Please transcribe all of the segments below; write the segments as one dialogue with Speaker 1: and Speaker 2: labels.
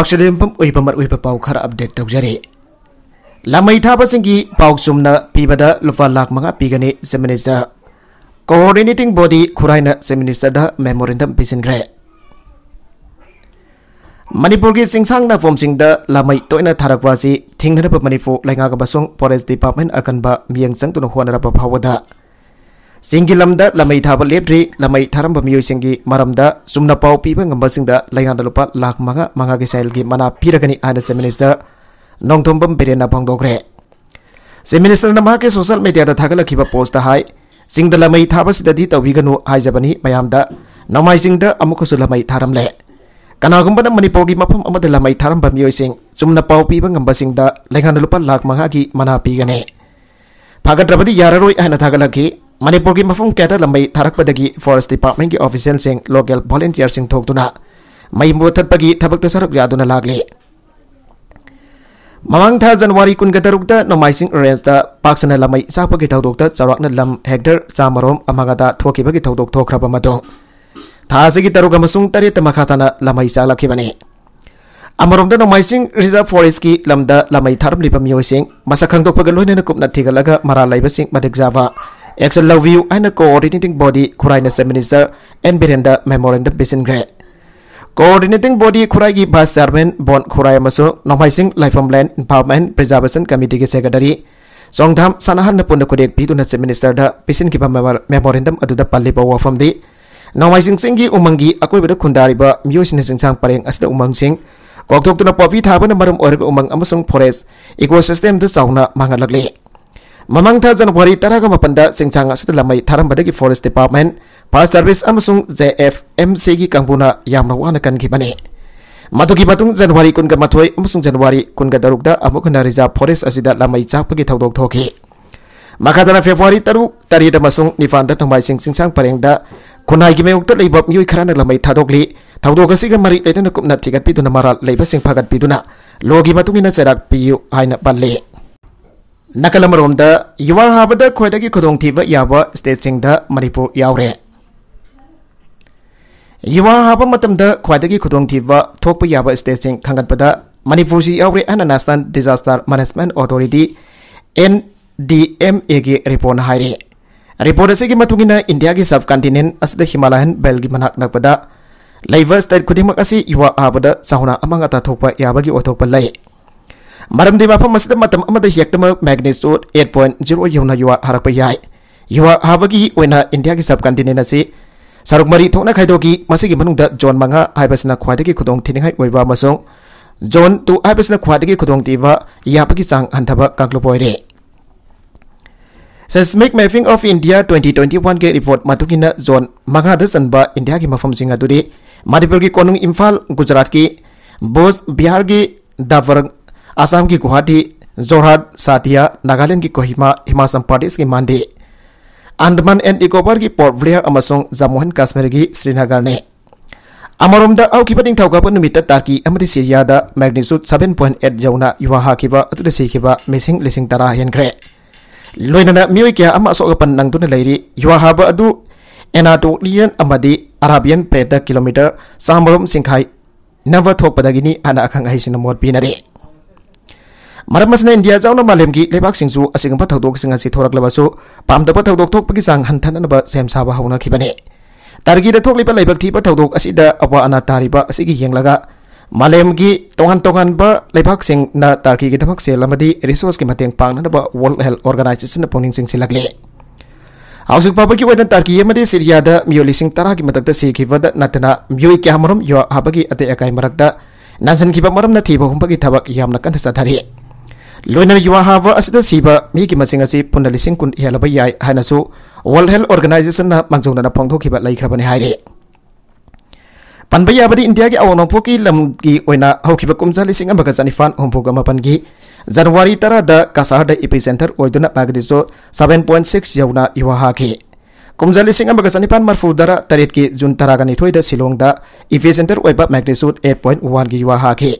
Speaker 1: ꯄꯥꯎꯆꯦꯗꯦꯝꯐꯝ ꯑꯣꯏꯕ ꯃꯔꯨꯑꯣꯏꯕ ꯄꯥꯎ ꯈꯔ ꯑꯞꯗꯦꯠ ꯇꯧꯖꯔꯤ꯫ ꯂꯃꯩ ꯊꯥꯕꯁꯤꯡꯒꯤ ꯄꯥꯎ ꯆꯨꯝꯅ ꯄꯤꯕꯗ ꯂꯨꯄꯥ ꯂꯥꯈ 5 ꯄꯤꯒꯅꯤ ꯆꯤꯐ ꯃꯤꯅꯤꯁꯇꯔ꯫ ꯀꯣꯑꯣꯔꯗꯤꯅꯦꯇꯤꯡ ꯕꯣꯗꯤ ꯈꯨꯔꯥꯏꯅ ꯆꯤꯐ ꯃꯤꯅꯤꯁꯇꯔꯗ ꯃꯦꯃꯣꯔꯦꯟꯗꯝ ꯄꯤꯁꯤꯟꯈ꯭ꯔꯦ꯫ ꯃꯅꯤꯄꯨꯔꯒꯤ ꯆꯤꯡꯁꯥꯡ ꯅꯥꯄꯣꯝꯁꯤꯡꯗ ꯂꯃꯩ ꯇꯣꯏꯅ ꯊꯥꯔꯛꯄ ꯑꯁꯤ ꯊꯤꯡꯅꯅꯕ ꯃꯅꯤꯄꯨꯔ ꯂꯩꯉꯥꯛ ꯑꯃꯁꯨꯡ ꯐꯣꯔꯦꯁꯠ ꯗꯤꯄꯥꯔꯠꯃꯦꯟꯠ ꯑꯀꯟꯕ ꯃꯤꯠꯌꯦꯡ ꯆꯪꯗꯨꯅ ꯍꯣꯠꯅꯔꯕ ꯐꯥꯎꯕꯗ ꯆꯤꯡꯒꯤ ꯂꯝꯗ ꯂꯃꯩ ꯊꯥꯕ ꯂꯦꯞꯇ꯭ꯔꯤ꯫ ꯂꯃꯩ ꯊꯥꯔꯝꯕ ꯃꯤꯑꯣꯏꯁꯤꯡꯒꯤ ꯃꯔꯝꯗ ꯆꯨꯝꯅ ꯄꯥꯎ ꯄꯤꯕ ꯉꯝꯕꯁꯤꯡꯗ ꯂꯩꯉꯥꯛꯅ ꯂꯨꯄꯥ ꯂꯥꯈ 5 ꯁꯦꯜꯒꯤ ꯃꯅꯥ ꯄꯤꯔꯒꯅꯤ ꯍꯥꯏꯅ ꯆꯤꯐ ꯃꯤꯅꯤꯁꯇꯔ ꯅꯣꯡꯊꯣꯝꯕꯝ ꯕꯤꯔꯦꯟꯅ ꯐꯣꯡꯗꯣꯛꯈ꯭ꯔꯦ꯫ ꯆꯤꯐ ꯃꯤꯅꯤꯁꯇꯔꯅ ꯃꯍꯥꯛꯀꯤ ꯁꯣꯁꯤꯌꯦꯜ ꯃꯤडियाꯗ ꯊꯥꯒꯠꯂꯛꯈꯤꯕ ꯄꯣꯁꯇ ꯍꯥꯏ ꯆꯤꯡꯗ ꯂꯃꯩ ꯊꯥꯕꯁꯤꯗꯗꯤ ꯇꯧꯕꯤꯒꯅꯨ ꯍꯥꯏꯖꯕꯅꯤ ꯃꯌꯥꯝꯗ ꯅꯣꯡꯃꯥꯏꯖꯤꯡꯗ ꯑꯃꯨꯛꯀꯁꯨ ꯂꯃꯩ ꯊꯥꯔꯝꯂꯦ꯫ ꯀꯅꯥꯒꯨꯝꯕꯅ ꯃꯅꯤꯄꯨꯔꯒꯤ ꯃꯐꯝ ꯑꯃꯗ ꯂꯃꯩ ꯊꯥꯔꯝꯕ ꯃꯤꯑꯣꯏꯁꯤꯡ ꯆꯨꯝꯅ ꯄꯥꯎ ꯄꯤꯕ ꯉꯝꯕꯁꯤꯡꯗ ꯂꯩꯉꯥꯛꯅ ꯂꯨꯄꯥ ꯂꯥꯈ 5ꯒꯤ ꯃꯅꯥ ꯄꯤꯒꯅꯤ꯫ ꯐꯥꯒꯠꯇ꯭ꯔꯕꯗꯤ ꯌꯥꯔꯔꯣꯏ ꯍꯥꯏꯅ ꯊꯥꯒꯠꯂꯛꯈꯤ꯫ ꯃꯅꯤꯄꯨꯔꯒꯤ ꯃꯐꯝ ꯀꯌꯥꯗ ꯂꯃꯩ ꯊꯥꯔꯛꯄꯗꯒꯤ ꯐꯣꯔꯦꯁꯠ ꯗꯤꯄꯥꯔꯠꯃꯦꯟꯠꯀꯤ ꯑꯣꯐꯤꯁꯤꯌꯦꯜꯁꯤꯡ ꯂꯣꯀꯦꯜ ꯚꯣꯂꯨꯟꯇꯤꯌꯔꯁꯤꯡ ꯊꯣꯛꯇꯨꯅ ꯃꯩ ꯃꯨꯊꯠꯄꯒꯤ ꯊꯕꯛꯇ ꯁꯔꯨꯛ ꯌꯥꯗꯨꯅ ꯂꯥꯛꯂꯤ꯫ ꯃꯃꯥꯡ ꯊꯥ ꯖꯅꯋꯥꯔꯤ 16ꯗ ꯅꯣꯡꯃꯥꯏꯖꯤꯡ ꯔꯦꯟꯖꯗ ꯄꯥꯛꯁꯟꯅ ꯂꯃꯩ ꯆꯥꯛꯄꯒꯤ ꯊꯧꯗꯣꯛꯇ ꯆꯥꯎꯔꯥꯛꯅ ꯂꯝ ꯍꯦꯛꯇꯔ 100 ꯊꯣꯛꯈꯤꯕꯒꯤ ꯊꯧꯗꯣꯛ ꯊꯣꯛꯈ꯭ꯔꯕ ꯃꯇꯨꯡ ꯊꯥ ꯑꯁꯤꯒꯤ 3 ꯑꯃꯁꯨꯡ 8 ꯃꯈꯥ ꯇꯥꯅ ꯂꯃꯩ ꯆꯥꯛꯂꯛꯈꯤꯕꯅꯤ꯫ ꯑꯃꯔꯣꯝꯗ ꯅꯣꯡꯃꯥꯏꯖꯤꯡ ꯔꯤꯖꯔꯚ ꯐꯣꯔꯦꯁꯠꯀꯤ ꯂꯝꯗ ꯂꯃꯩ ꯊꯥꯔꯝꯂꯤꯕ ꯃꯤꯑꯣꯏꯁꯤꯡ ꯃꯁꯛ ꯈꯪꯗꯣꯛꯄꯒ ꯂꯣꯏꯅꯅ ꯀꯨꯞꯅ ꯊꯤꯒꯠꯂꯒ ꯃꯔꯥꯜ ꯂꯩꯕꯁꯤꯡ ꯃꯇꯤꯛ ꯆꯥꯕ एक्शन लौबियु हाइना कोऑर्डिनेटिंग बॉडी खुराइना चीफ मिनिस्टर एन बिरेनदा मेमोरेंडम पिसिनग्रे। कोऑर्डिनेटिंग बॉडी खुराई की वाइस चेयरमैन बोन खुराई अमसुंग नोंमाइसिंग लाइफम लैंड एनवायरनमेंट प्रिजर्वेशन कमिटी के सेक्रेटरी सोंगधाम सनाहन पुन खुदेक पीदुना चीफ मिनिस्टर दा पिसिनखिबा मेमोरेंडम अदुदा पल्लिबा वफमदी नोंमाइसिंग सिंगी उमंगी अकोइबदा खुंदारिबा मियोसिन सिंगसांग परेंग असदा उमंगसिंग कोकथोक्तुना पॉपी थाबना मरम ओरग उमंग अमसुंग फॉरेस्ट इकोसिस्टम द चाउना मांगलगले। ममंग था जनवरी 10 सिंचांग असद लमई थारंबदगी फॉरेस्ट डिपार्टमेंट फायर सर्विस अमसुंग JFMC की कंबुना यामना वाना कनखिबने। मधुकी मतुंग जनवरी 19 अमसुंग जनवरी 19 अमुकना रिजर्व फॉरेस्ट असिदा लमई चाकपगी थौदोक थोखि। मखादना फेब्रुवारी 3 अमसुंग 9 नोंमाइसिंग सिंचांग परेंगदा खुनाई की मेउक्ता लेबा मियोय खराना लमई थादोकली। थौदोक असिगा मरि लेदना कुपना थिगतपिदुना मराल लेबसिंग फगतपिदुना लोगी मतुंगिना चराक पियु हाइना पल्ले। नकलमरोमदा युवार हाबदा खोयदगी खुदोंथीबा याबा स्टेटसिंगदा मणिपुर यावरे। युवार हाबा मतमदा खोयदगी खुदोंथीबा थोकपा याबा स्टेटसिंग खंगतपदा मणिपुरसी यावरे अना national disaster management authority NDMA की रिपोर्ट हाइरे। रिपोर्ट असिगी मतुंगिना इंडिया की सब कॉन्टिनेंट असदा हिमालयन बेल्ट की मनाक नकपदा लाइव स्टेट खुदिमक असि युवा हाबदा चाहुना अमंगता थोकपा याबगी ओथोकपा लै। मरमदि मफम असद मतम अमद हेक्टम मैग्नीट्यूड 8.0 यौना युवा हरप याय। युवा हाबगी ओइना इंडिया की सब कॉन्टिनेंट असि सरुक मरी थोकना खाइदोगी मसिगी मनुंगदा जोन 5 हाइबसना ख्वाइदगी खुदोंग थिनिंगाइ ओइबा अमसुंग जोन 2 हाइबसना ख्वाइदगी खुदोंग तीबा याबगी चांग हंथबा कांक्लुपोइरे। सेस्मिक मैपिंग ऑफ इंडिया 2021 के रिपोर्ट मतुकिना जोन 5 दा चनबा इंडिया की मफमसिंग अदुदि मणिपुर की कोनुंग इम्फाल गुजरात की बोस बिहार की दावरंग असम की गुवाहाटी जोरहाट साथिया नागालैंड की कोहिमा हिमाचल प्रदेश की मांडे अंडमान एंड निकोबार की पोर्ट ब्लेयर अमसुंग जम्मू एंड कश्मीर की श्रीनगर ने। अमरोमदा औखिबा निंथौगाबा नुमित्ता टार्की अमदि सिरियादा मैग्नीट्यूड 7.8 यौना युवा हाखिबा अतुदा सिखिबा मिसिंग लिसिंग तरा हेनख्रे। लोइनना मियोय क्या अमा सोगपन नंगदुना लैरि युवा हाबा अदु एनाटोलियन अमदि अराबियन प्लेट किलोमीटर सामरोम सिंखाई नव थोकपदगिनी आना अखंग हाइसिन मोर पिनरे। मरमसना इंडिया जाउना मालेम की लेबाक सिंगसु असिगंबा थौदोक सिंग असि थोरकलबसु पामदबा थौदोक थोकपगी चांग हंथननबा सेम साबा हौनखिबने। टार्गीदा थोकलिबा लेबाक थीबा थौदोक असिदा अवा अना तारिबा असिगी येंगलगा मालेम की तोंगान तोंगानबा लेबाक सिंग ना टार्की की धमक सेल अमदि रिसोर्स की मतेंग पांगनबा वर्ल्ड हेल्थ ऑर्गेनाइजेशन पुनिंग सिंग सिलगले। हाउसिंग पाबगी वैन टार्की अमदि सिरियादा मियोलिसिंग 10 की मतकता सिखिबदा नतना मियोय क्यामरम यो हाबगी अते अकाई मरकदा नाजनखिबा मरमना थीबा हुंबगी थबक यामना कन सथारि। लोइना युवा हाबा असदा सिबा मी की मसिंग असि पुन्ना लिसिंग कुन हेलबा याय हाइनासु वर्ल्ड हेल्थ ऑर्गेनाइजेशन ना मंगजौना फोंदोखिबा लैखरबने हाइरे। पनबा याबदि इंडिया की अवनोंफो की लम की ओइना हौखिबा कुमजा लिसिंग अमगा चनिफान हुंफुगा मपन की जनवरी 10 दा कासार दा एपिसेंटर ओइदुना मैग्नीट्यूड 7.6 यौना युवा हाखि। कुमजा लिसिंग अमगा चनिफान मरफुदरा 8 की जून 12 दा शिलोंग दा एपिसेंटर ओइबा मैग्नीट्यूड 8.1 की युवा हाखि।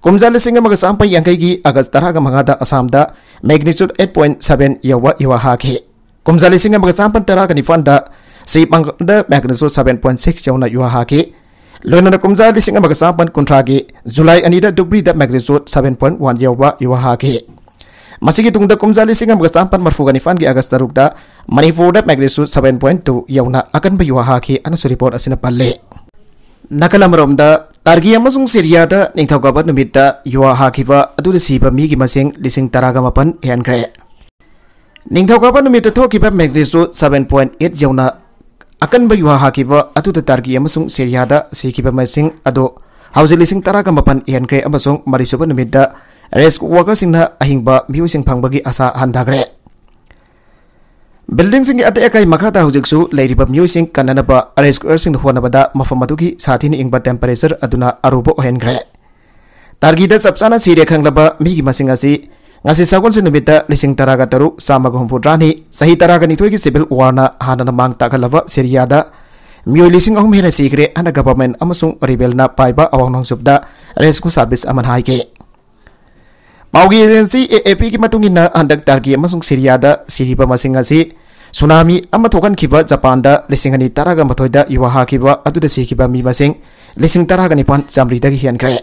Speaker 1: कुमजा लिसिंग अमगा चांपा यांगई की अगस्त 15 असम दा मैग्नीट्यूड 8.7 यौवा युवा हाखि। कुमजा लिसिंग अमगा चांपा 19 दा श्रीमंगल दा मैग्नीट्यूड 7.6 यौना युवा हाखि। लोनना कुमजा लिसिंग अमगा सापन कुंट्रागी जुलाई अनिदा दुब्रीदा मैग्नीट्यूड 7.1 यौबा युवा के मसिगी तुंगदा कुमजा लिसिंग अमगा सापन मरफुगा निफान की अगस्त तरुकदा मणिपुरदा मैग्नीट्यूड 7.2 यौना अकनबा युवा के अनसु रिपोर्ट असिना पल्ले नकलमरोमदा तार्गी अमसुंग सिरियादा निंगथौगाबा नुमित्ता युवा हाकिबा अदुदा सीबा मीगी मसिंग लिसिंग तरागा मपन हेनग्रे निंगथौगाबा नुमित्ता थोकिबा मैग्नीट्यूड 7.8 यौना अकनबा युवा हाकिबा अदुदा तार्गी अमसुंग सिरियादा सीकिबा मसिंग अदो हाउजी लिसिंग तरागा मपन हेनग्रे अमसुंग मरिसुबा नुमित्ता रेस्क्यू वर्कर्सिंगना अहिंबा मियुसिंग फंगबगी आशा हंदाग्रे बिल्डिंग सिंग अटे अकाई मखादा हुजिकसु लेरिबा म्यूसिंग कन्ननबा रेस्क्यूअर्सिंग होनबदा मफम अदुगी साथिन इंगबा टेम्परेचर अदुना अरुबो ओहेनग्रे तार्गीदा सबसाना सिरे खंगलबा मीगी मसिंग असि ngasi sagon sinumitta lising taraga taru samaga humpudrani sahi taraga nithoi ki civil war na hanana mang takalaba Syria miyoi lising ahum hena sigre ana government amasung rebel na paiba awang subda rescue service aman haike Paugi agency AAP ki matungina andak targi amasung Syria siriba masing asi tsunami ama thokan khiba Japan da lising ani taraga mathoida yuwa hakiba aduda sikiba mi masing lising taraga nipan jamri dagi hiankre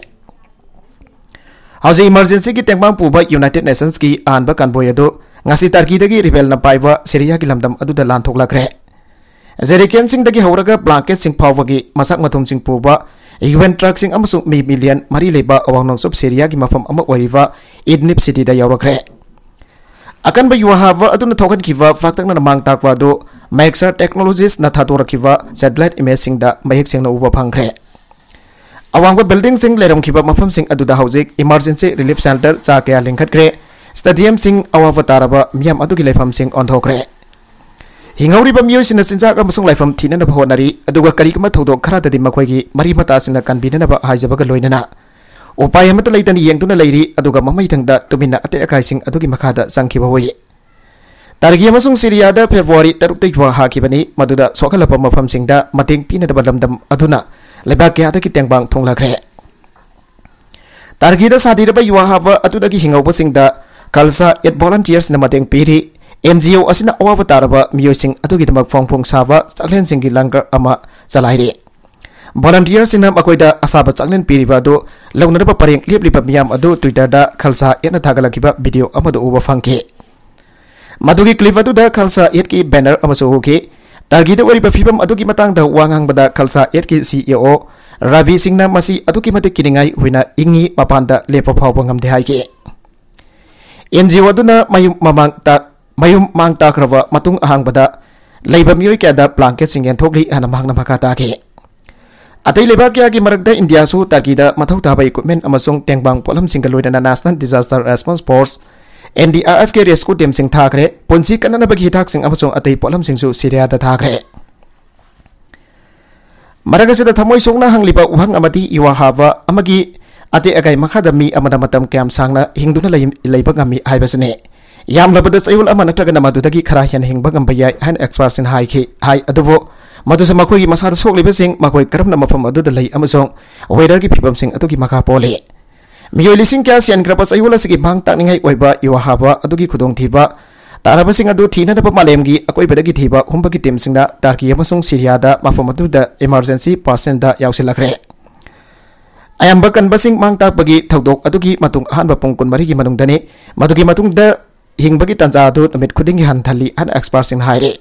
Speaker 1: Housing emergency ki tengmang puba United Nations ki anba kanboy ado ngasi tarki dagi rebel na paiba Syria ki lamdam aduda lan thoklakre Zeriken sing dagi hauraga blanket sing phawagi masak mathum sing puba UN truck sing amasung mi million mari leba awang sub Syria ki mafam ama oiriba Idlib city da yawrakre akan ba yuwa hava aduna thokan kiwa faktak na mang takwa do Maxar Technologies na thadora kiwa satellite image sing da mahik sing na uba phangre Awangba building sing leram kiba mafam sing aduda housing emergency relief center cha kya lingkhat kre stadium sing awawataraba miam adugi leifam sing onthokre Hingauri ba miyo sina sinja ka musung laifam thina na bahonari aduga kari kama thodok khara dadi makhoi gi mari mata sina kanbina na ba haijaba ga loinana upay amata leitani yengtuna leiri aduga mamai thangda tumina ate akai sing adugi makhada sangkhiba hoi Targi amasung Syria da February 3 yuwa hakibani maduda sokhalapa mafam singda mating pina da balamdam aduna lebak kya ki tengbang thonglakre Targi da sadira ba yuwa hava atudagi hingauba singda Khalsa yet volunteers na mateng piri NGO asina awataraba miyosing atugi tamak phongphong saba chaklen singi langar ama chalaire volunteers ina makoida asaba chaklen piriba do launaraba pareng leplipa miyam adu Twitter da Khalsa yetna thagalakiba video amadu uba phangke madugi clip adu da Khalsa yet ki banner amaso hoke targi da wariba fibam adugi matang da wangang bada Khalsa yet ki CEO Ravi Singna masi adugi mate kiringai huina ingi mapanda lepa phawba ngamde haike NGO aduna mayum mang takraba matung ahang bada leiba miyoi kya da blanket singen thokli ana magna makata ke atai leba kya ki marakda India su tarki da mathau taba equipment amasung tengbang polam singaloidana National Disaster Response Force NDRF ke rescue team sing thakre ponsi kanana bagi thak sing amasung atai polam sing su Syria da thakre maragase da thamoi songna hangliba uhang amati yuwa hava amagi ate agai makhada mi amana matam kyam sangna hingduna leiba ngami haibasne Yam labada sayul ama nataga namadudagi khara hian hingba gambayai han experts in hai adubo madu sama khoi masar sok libe sing makoi karam na mafam adu dalai amasong weather ki phibam sing atugi makha pole miyoi lising kya sian grapa sayul asigi mang takningai oiba yuwa haba adugi khudong thiba taraba sing adu thina na malem gi akoi bedagi thiba humbagi team sing na tarki amasong Syria da mafam adu da emergency person da yausilakre ayamba kan basing mang tak bagi thodok adugi matung hanba pongkun mari gi manung dani madugi matung da hingbagi tanja adu namit khudingi han thali an experts in haire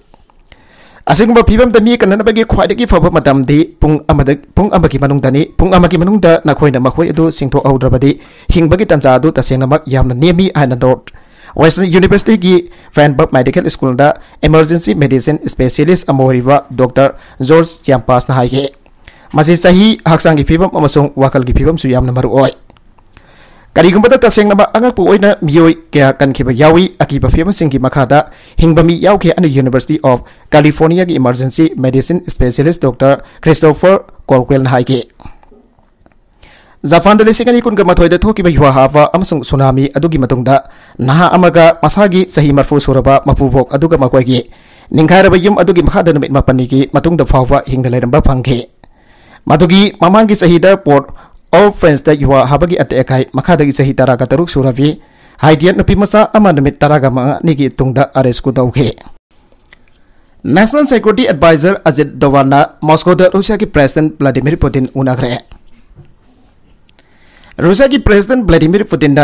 Speaker 1: asingba phibam da mi kanana bagi khwaidagi faba matam di pung amagi manung dani pung amagi manung da nakhoina makhoi adu singtho audrabadi hingbagi tanja adu tasena mak yamna nemi ana dot Western University gi Freiburg Medical School da emergency medicine specialist amoriwa Dr. George Yampas na haike masi sahi haksang gi phibam amasung wakal gi phibam su yamna maru oi Karigumba da taseng nama angak pu oina miyoi kya kan khiba yawi akiba phibam sing gi makhada hingbami yauke an University of California gi emergency medicine specialist Dr. Christopher Colquhoun haike Japan da lisingani kun ga mathoi da thoki ba yuwa hava amasung tsunami adugi matungda naha amaga masagi sahi marfu suraba mapubok aduga makoi gi ningkhairaba yum adugi makhada numit mapani gi matungda phawwa hingda leramba phangke madugi mamangi sahida port All friends da yuwa habagi ate ekai makhadagi sahi taraga taruk suravi haidian nupi masa ama numit taraga ma nigi tungda ares ku dauke national security adviser Ajit Doval Moscow Russia की president Vladimir Putin उनाग्रे Russia की president Vladimir Putin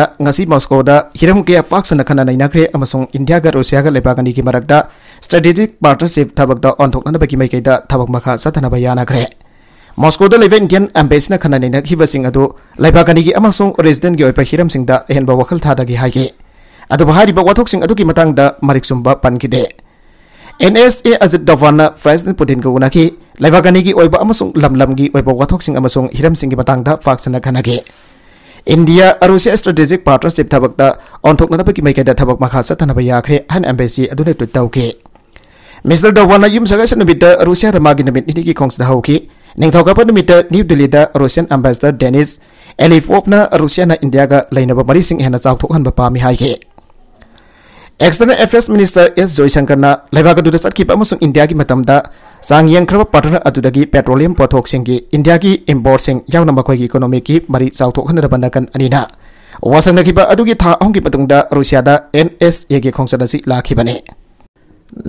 Speaker 1: Moscow हिरम के पाक्सन खना नैनाग्रे India का Russia का लेबागनी की मरक्ता स्ट्रेटेजिक पार्टनरशिप थबक ऑनथोकनबकी मैकैदा थबक मखा सथनब यानाग्रे मॉस्को इंडियन एम्बेसी खना नैनाखिबसिंग अदु लेबागनी की रेसिडेंट की हिरम अहनब वखल थादगी हाइगे वाथोक्सिंग अदुकी मतंगदा मरिक सुंबा पनखिदे NSA Ajit Doval president Putin को उनाखी लेबागनी की लमलमगी वाथोक्सिंग हिरमसिंग की मतंगदा पाक्सन खनागे इंडिया रूसिया स्ट्रेटेजिक पार्टनरशिप थबक ऑनथोकनबकी मैकैदा थबक मखा सथनब याख्रे हन एम्बेसी अदुने ट्वीट तौके मिस्टर डोवाल यूम सगाइस नुमित रूसिया मागी नुमित निकी खोंसदा हौकी निंगथौकाप नुमित New Delhi Russian ambassador Denis Alipov रूसिया इंडिया का लेनब मरीसिंग हेना चाउथोकहनब पामी हाइगे external affairs minister S Jaishankar लेबाग चटखिब इंडिया की चांग यंख्रब पार्टनर अदुदगी पेट्रोलियम पोथोक्सिंगी इंडिया की इम्पोर्टसिंग यावना मखोइगी इकोनॉमी की मरी चाउथोकहनरब नकन अनिना वासंगनखिब अदुगी था अहुमगी मतुंगदा रूसियादा NSA की खोंसद असि लाखिबने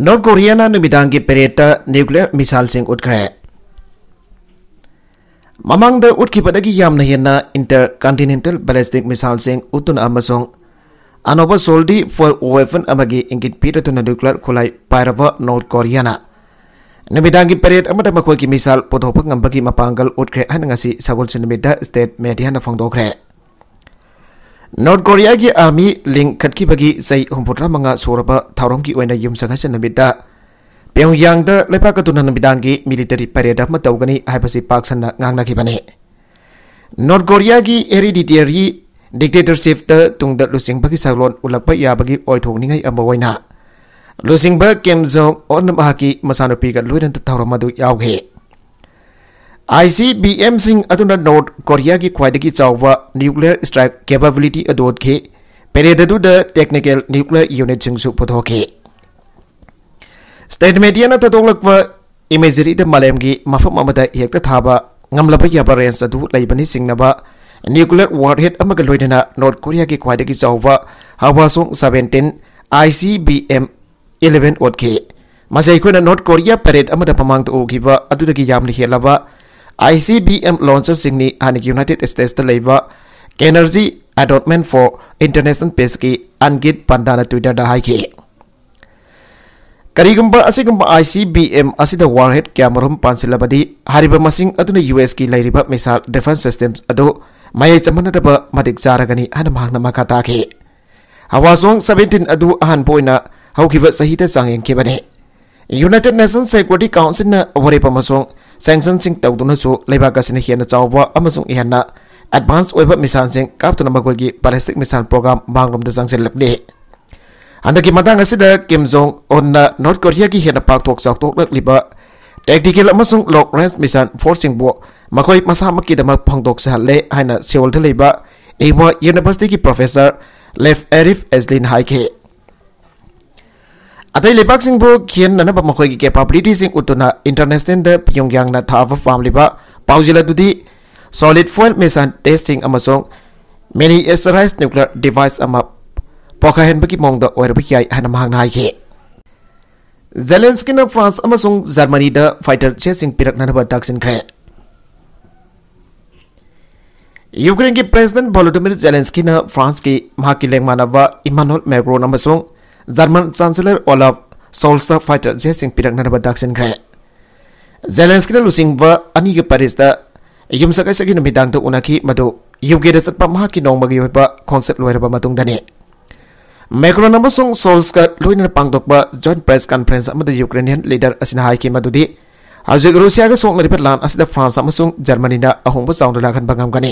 Speaker 1: नॉर्थ कोरिया नुमिदांगी पेरेड न्यूक्लियर मिसाइल उठ्रे ममांग उठ्खिबदगी यामना हेना इंटर कॉन्टिनेंटल बैलिस्टिक मिसाइल उतुन अमसोंग अनोबा सोल्डी फॉर वेपन अमगी इंगित पीरतुना न्यूक्लियर खुलाई पाइरब नॉर्थ कोरिया नुमिदांगी पेरेड अमदा मखोइगी मिसाइल पुथोकप ngambagi मपांगल उठ्रे हन ngasi सगुल सिनमिदा स्टेट मीडिया फोंदोखरे नॉर्थ कोरिया की आर्मी लिंक खटखिबगी सई 65 सोरब थाउरम की ओइना युमसंगस नुमिदा प्योंगयांग लेपाकतुना नुमिदांगी मिलिटरी पेरेड अम तौगनी हाइबसी पाक्सन ngangnakibane नॉर्थ कोरिया की हेरिडिटरी डिक्टेटरशिप तुंग लुसिंगबगी सगलोन उलप याबगी ओइथोगनिंगै अमवैना लुसिंगब किम जोंग उन महाकी मसानुपीगा लुरन थौरम अदु यावगे ICBM सिंग अदुना नॉर्थ कोरिया की ख्वाइदगी चावबा न्यूक्लियर स्ट्राइक कैपेबिलिटी अदोदखे पेरेड अदुदा टेक्निकल न्यूक्लियर यूनिट सिंगसु पुथोके स्टेट मीडिया न तदोलकवा इमेजरी द मलेमगी मफम अमदा हेक्ता थाबा ngamlaba yaba range adu laibani singnaba nuclear warhead amaga loidena North Korea ki khwaidagi chawba hawasung 17 ICBM 11 otke masai khona North Korea parade amada pamang to ogiba adudagi yamni helaba ICBM launcher singni hanik United States ta leiba Energy Adoptment for International Peace ki angit pandana Twitter da haike Karigumba asigumba ICBM asida warhead kyamarum pansilabadi hariba masing aduna US ki lairiba missile defense systems ado mayai chamanadaba madik jaragani hanamhangna makata ke hawasong 17 adu ahan poina haukiba sahita sangeng kebane United Nations Security Council na waripa masong sanction sing tawduna so leibaga sine hiana chawba amasung ihana advanced oiba missile sing kaptuna magogi ballistic missile program manglom da sangsen lakle Andaki matang asida Kim Jong Un North Korea ki hena pak tok sak tok liba tactical amasung long range mission forcing bo makoi masa makki dama phangdok sa le haina Seoul the liba Ewha University ki professor Lev Arif Eslin haike Atai lebak sing bo khian nana ba makoi ki capability sing utuna international da Pyongyang na thawa famliba paujila dudi solid fuel mission testing amasung miniaturized nuclear device ama Pokahen bagi mongda oirbi yai hanamhang naike Zelensky na France amasung Germany da fighter chasing pirak nanaba daksin kre Ukraine ki President Volodymyr Zelensky na France ki mahaki lengmanaba Emmanuel Macron amasung German Chancellor Olaf Scholz da fighter chasing pirak nanaba daksin kre Zelensky na lusing ba ani ke Paris da yumsakai sagi namidang to unaki madu UK da satpa mahaki nongmagi ba concept loiraba matung dane Macron amasung Scholz ka loina pangdokba joint press conference amada Ukrainian leader asina haiki madudi hauzik Russia ka song laripat lan asida France amasung Germany na ahongba sound lakan bangam gani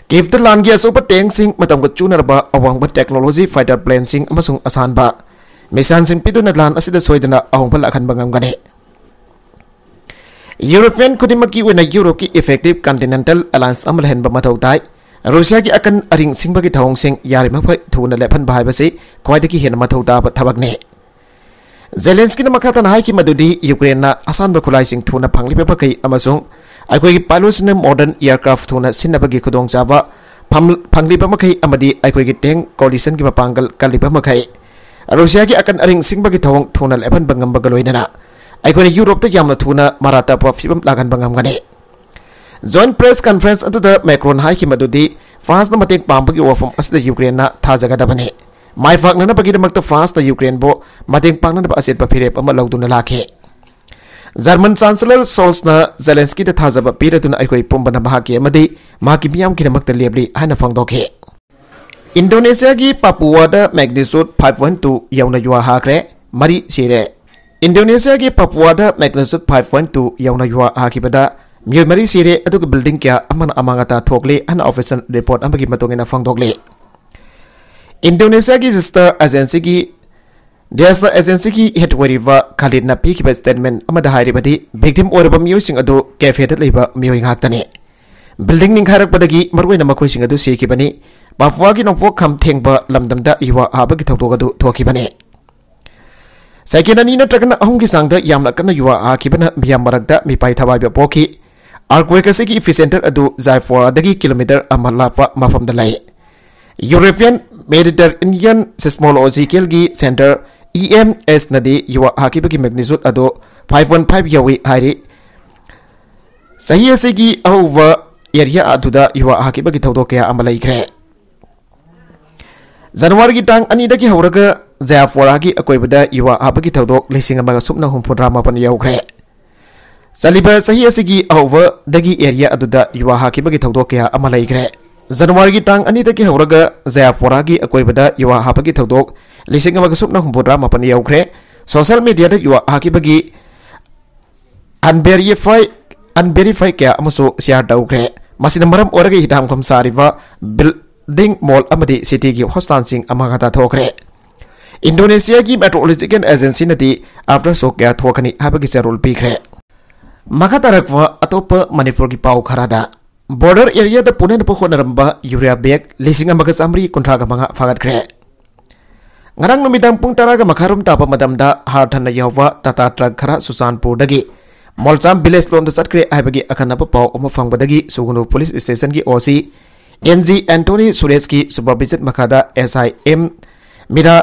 Speaker 1: Kiev ta lan gi asopa tank sing matam ka chunarba awangba technology fighter plane sing amasung asan ba misan sing piduna lan asida soidana ahongba lakan bangam gani European kudimaki wena Europe ki effective continental alliance amal hen ba matautai Russia ki akan aring sing bagi thawong sing yari maphai thuna lephan bahai basi kwaida ki hena mathau da thabak ne Zelensky na makata na hai ki madudi Ukraine na asan ba khulai sing thuna phangli ba kai amasung aikoi ki pilots na modern aircraft thuna sinna bagi khudong chaba phangli ba makai amadi aikoi ki tank coalition ki mapangal kali ba makai Russia की अकन अरिंग सिंह की थोंग थोना लेपन बंगम बगलोइना अखोन Europe तक यामना थुना माराता film लागन बंगम गने joint press conference अदुदा Macron हाई की मदुदी फ्रांस न मतेंग पांबगी वफम असद यूक्रेन ना थाजगदबने माइ फाकना बगीदमक्ता फ्रांस न यूक्रेन बो मतेंग पांगना असेट फिरेप अमा लौदुना लाखे जर्मन चांसलर सोल्स न जेलेंस्की द थाजब पीरतुना अखोई पुंबना महाकी अमदी महाकी मियाम की दमक्ता लेबली हाना फंगदोखे इंडोनेशिया की पापुआ द मैग्नीट्यूड 5.2 यौना युवा हाकरे मरी सिरे इंडोनेशिया की पापुआ द मैग्नीट्यूड 5.2 यौना युवा हाकिबदा मियोय मरी सिरे अदुग बिल्डिंग क्या अमन अमांगता थोकले अन ऑफिशियल रिपोर्ट अमगी मतोंगिना फंगदोगले इंडोनेशिया की सिस्टर एजेंसी की हेड वरिवा खालिद ना पीखिबा स्टेटमेंट अमदा हारिबदी विक्टिम ओरबा मियोयसिंग अदु कैफे द लेबा मियोय ngaktane बिल्डिंग निंखारकपदगी मरुइना मखोइसिंग अदु सेखिबनी पापुआ की नोंफो खम थेंगबा लमदमदा युवा हाबगी थौदोग अदु थोखिबने सेकेंड अनी नत्रगना अहुम की सांगदा यामना कन्ना युवा हाकिबना मियाम मरकदा मिपाई थवाइबा पोखी अर्थक्वेक की इपिसेंटर अदु जायफोरादगी किलोमीटर अमा लापा मफमदा लाई यूरोपियन मेडिटरेनियन सिस्मोलॉजिकल की सेंटर EMS नदी युवा हाकिबगी मैग्नीट्यूड अदु 5.5 यवी हारी सही असेगी अहुवा एरिया अदुदा युवा हाकिबगी थौदोग कया अमा लैख्रे जनवरी की टांग अनीदगी हौरगा जायफोरा की अकोइबदा युवा हाबगी थौदोग लिसिंग अमगा सुपना हुमफुद्रा मापन यौख्रे चलिबा सही असिगी अहुवदगी एरिया अदुदा युवा हाकिबगी थौदोग कया अमा लैख्रे जनवरी की टांग अनीदगी हौरगा जायफोरा की अकोइबदा युवा हाबगी थौदोग लिसिंग अमगा सुपना हुमफुद्रा मापन यौख्रे सोशल मीडिया दा युवा हाकिबगी अनवेरीफाई क्या अमसो शेयर तौख्रे मसिना मरम ओरगा हिदामखम सारिबा बिल्डिंग मॉल अमदी सिटी की हॉस्टांसिंग अमागता थोखरे इंडोनेशिया की मेट्रोलॉजिकल एजेंसी नदी आफ्टर शॉक क्या थोखनी हाबगी चरोल पीखरे मखा तरकवा अतोप मणिपुर की पाउ खरादा बॉर्डर एरिया द पुणे नपो होनरंबा यूरिया बैग लिसिंग अमगा चामरी कुंथ्रागा मंगा फागतख्रे ngarang numitang pung taraga makharum tapa madamda harthana yawa tata truck khara susanpur dagi molcham village lom da chatkre aibagi akhanaba pau oma fangbadagi sugunu police station ki OC NG Anthony Suresh की supervision मखादा SIM मिरा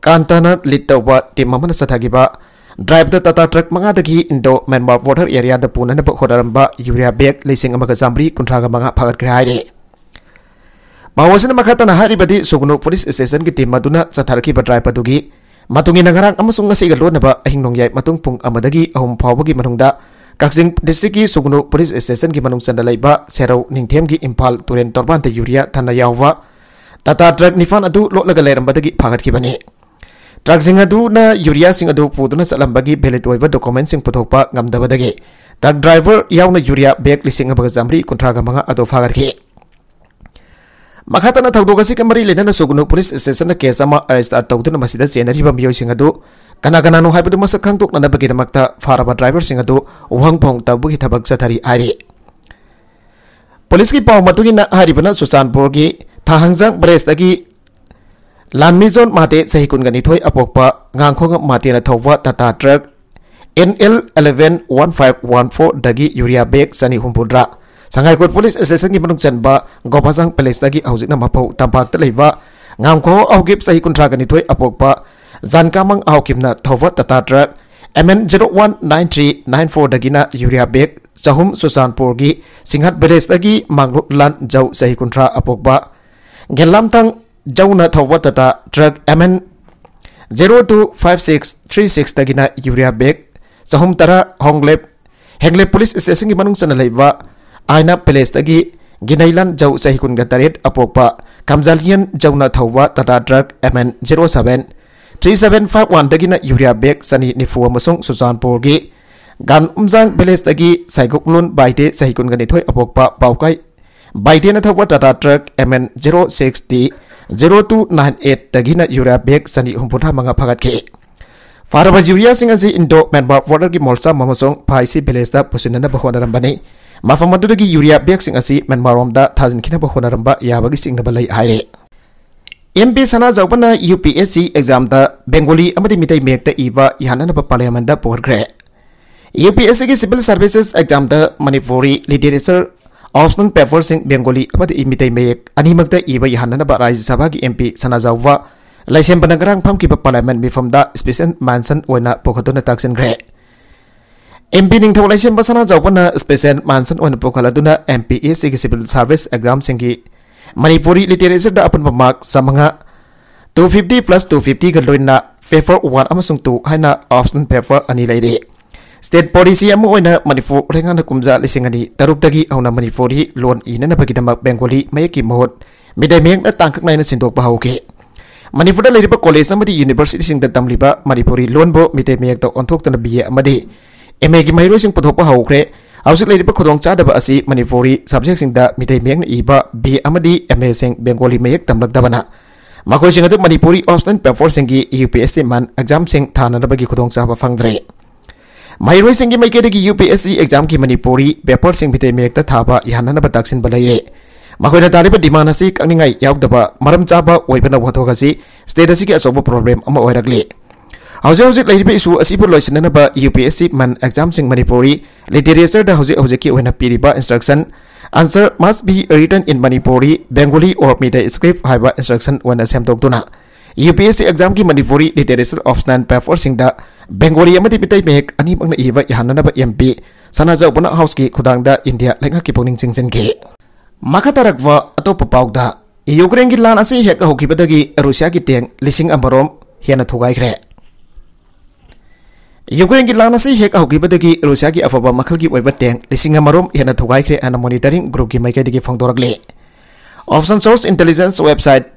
Speaker 1: कांताना लिटवा team ममन सथागिबा drive द Tata truck मंगादगी Indo Myanmar border area द पुनन होदरंबा यूरिया बैग लिसिंग अमगा जामरी कुंथ्रागा मंगा फागतख्रे हाइरे मावसन मखातना हारिबदी सुगुनु पुलिस स्टेशन की टीम मदुना चथारखिबा ड्राइव अदुगी मतुंगी नगरांग अमसुंग ngasiga lonaba ahing nongyai matung pung amadagi ahum phawbagi manungda Kakjing district की सुगुनु पुलिस स्टेशन की मनुंग चंदा लैबा सेरौ निंगथेम की इम्फाल तुरेन तोरबान ते यूरिया थाना याववा टाटा ट्रक निफान अदु लोटलगा लेरंबदगी फागतखिबनी ट्रक सिंग अदु ना यूरिया सिंग अदु पुदुना चलंबगी वैलिड ओइबा डॉक्यूमेंट सिंग पुथोकपा ngamdabadagi ट्रक ड्राइवर यावना यूरिया बैग लिसिंग अबगा जामरी कुंथ्रागा मंगा अदु फागतखि मखातना थौदोगसी कमरी लेना सुगुनु पुलिस स्टेशन केस अमा अरेस्ट तौदुना मसिदा चेनरिबा मियोइसिंग अदु कना कनानो हाइबदु मसक खांगतोकनबगीदमक्ता फारबा ड्राइवर सिंग अदु उहंगफोंग तबुगी थबक चथारी हाइरे पुलिस की पाव मतुगिना हारिबना सुचानपुर की थाहंगजंग ब्रेस्टगी लानमीजोन माते सही कुनगनिथोय अपोकपा गांखोंग मातेना थौवा टाटा ट्रक NL 111514 दगी यूरिया बैग सनी हुमपुद्रा संगाईकोट पुलिस स्टेशन की मनुंग चनबा गोपाजंग पैलेस दगी हौजिकना मफौ तंपाकता लेबा गांखो औगिप सही कुंथ्रागनिथोय अपोकपा जानकामंग आउकिमना थौवा टाटा ट्रक MN 019394 दगिना यूरिया बैग चहुम सुचानपुर की सिंघत विलेज दगी मांगरुक लान जौ सही कुंथ्रा अपोकपा गेलामतंग जौना थौवा टाटा ट्रक MN 025636 दगिना यूरिया बैग चहुम तरा हेंगले पुलिस स्टेशन की मनुंग चना लेबा आइना पैलेस दगी गिनैलान जौ सही कुनगा तरेट अपोकपा कमजालियन जौना थौवा टाटा ट्रक MN 073751 दगिना यूरिया बैग सनी निफु अमसुंग सुचानपुर की गान उमजांग विलेज दगी साइगुकलुन बाइटे सही कुनगा निथोय अपोकपा पाउकाई बाइटे न थौवा टाटा ट्रक MN 06D0298 दगिना यूरिया बैग सनी हुमपुथा मंगा फागतखे फारबा यूरिया सिंग असि इंडो म्यांमार बॉर्डर की मोलसा ममसुंग फाइसी विलेज दा पुसिनना बहोनरंबनी मफम अदुदगी यूरिया बैग सिंग असि म्यांमार रोमदा थाजिनखिना बहोनरंबा याबगी सिंगनबा लै हाइरे MP Sana Zaupana UPSC exam दा बेंगोली अमदी मितै मेकता इबा याननबा पार्लियामेंट दा पोरग्रे UPSC की सिविल सर्विसेज एग्जाम दा मणिपुरी लिटरेचर ऑप्शनल पेपर सिंग बेंगोली अमदी मितै मेक अनिमकता इबा याननबा राज्य सभा की MP Sana Zauwa laisem banangrang pham ki parliament mi famda special mansion oina pokhatuna taksin gre MP ningthau laisem basana jawpana special mansion oina pokhaladuna MPSC ki civil service exam singi Manipuri literature da apan mark samanga 250 plus 250 galoina paper 1 amasung 2 haina option paper ani laide state policy amu oina Manipur renga na kumja lisingani taruk-tagi auna Manipuri loan ina na bagidamak Bengali mayaki mohot midai meng na tangkak na sindok bahauke Manipur da leiriba college amadi university sing da tamliba Manipuri loan bo midai meng ta onthok tana BA amadi MA gi mairo sing puthok bahauke Ausik leiriba khudong chadaba asi Manipuri subject sing da midai meng na iba BA amadi MA sing Bengali mayek tamlak dabana Makoi sing adu Manipuri option paper sing gi UPSC man exam sing thana na bagi khudong chaba fangdre Mairoi sing gi maikedi UPSC exam ki Manipuri paper sing midai meng ta thaba yana na bataksin balaire Makoina tariba demand asi kangningai yaudaba maram chaba oibana wathogasi state asi ki asobo problem ama oiragli hauji leiriba isu asibu loisinana ba UPSC man exam sing Manipuri literature da hauji ki oina piriba instruction answer must be written in Manipuri Bengali or midai script haiba instruction wana semtoktuna UPSC exam ki Manipuri literature optional paper sing da Bengali amati midai mek ani bangna iba yahanana ba MP sana jawbana house ki khudangda India lenga ki poning chingchen ke Makatarakwa atau papauda Ukraine ki lan asi hek hokibadagi Rusia ki teng lising amarom hiana thugai kre Ukraine ki lan asi hek hokibadagi Rusia ki afaba makhal ki oiba teng lising amarom hiana thugai kre ana monitoring group ki maikadagi phangdorakle Option source intelligence website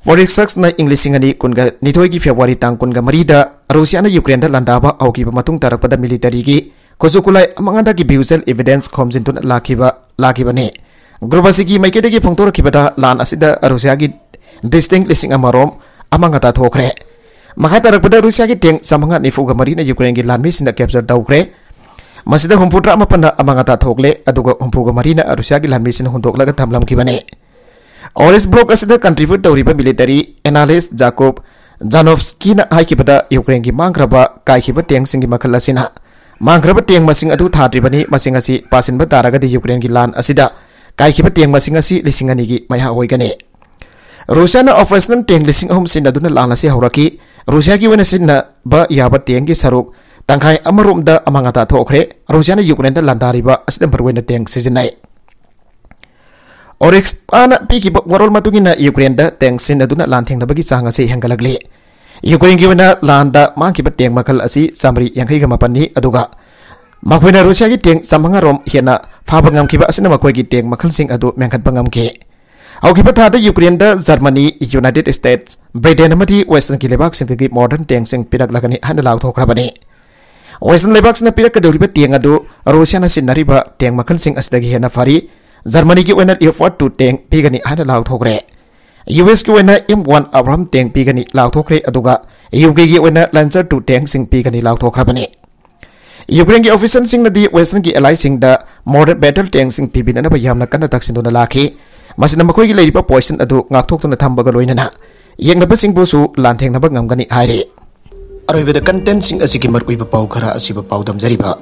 Speaker 1: Forexax na Englising ani kunga nithoi ki February tang kunga marida Rusia na Ukraine da landaba aukiba matung tarakpada military ki Kosukulai amanganda ki visual evidence khomjintun lakiba ne grubasi ki maikede ki phongtor kibada lan asida Rusia ki distinct lising amarom amangata thokre makata rakpada Rusia ki teng samanga nifuga marina Ukraine ki lan misina capture daukre masida humputra amapanda amangata thokle aduga humpuga marina Rusia ki lan misina hundoklaga thamlam kibane Oris block asida contribute tawriba military analyst Jacob Janovsky na haikibada Ukraine ki mangraba kaikiba teng singi makhalasina Mangkraba tiang masing adu thadribani masing asi pasin bataraga di Ukraine ki lan asida kaikiba tiang masing asi lisingani ki maiha oigane Rusia na operational tiang lising ahum sin aduna lan asi hauraki Rusia ki wena sinna ba yaba tiang ki saruk tangkai amarumda amangata thokre Rusia na Ukraine da landariba asida berwena tiang seasonai Orex ana piki warol matungina Ukraine da tiang sin aduna lan tiang bagi sanga si hanggalagli Ukraine ki wena landa mangki bateng makal asi samri yang kai gamapani aduga makwena Rusia ki teng samanga rom hiana phabangam ki ba asina makoi ki teng makal sing adu mengkat bangam ke au ki patha da Ukraine da Germany United States Britain amati Western ki lebak sing ki modern teng sing pirak lagani han law thokrabani Western lebak sing pirak ka dori ba teng adu Rusia na sinari ba teng makal sing asdagi hiana fari Germany ki wena effort to teng pigani han law thokre US ki wena M1 Abraham teng pigani law thokre aduga UK ki wena Lancer 2 teng sing pigani law thokrabani Ukraine ki official sing na di Western ki ally sing da modern battle teng sing pibina na ba yamna kana taksindona lakhi masina makoi ki leiripa poison adu ngakthok tuna thambaga loinana yengna ba sing bosu lantheng na ba ngamgani haire aroibeda content sing asiki marui ba pau khara asiba pau damjariba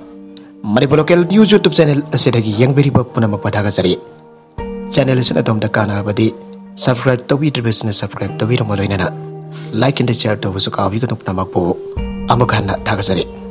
Speaker 1: Manipur local news YouTube channel asidagi yengberiba punama pathaga sari channel sina domda kana badi subscribe tawi business subscribe tawi ramaloinana like and share tawi su kawi kanuk namak po amakana thagazari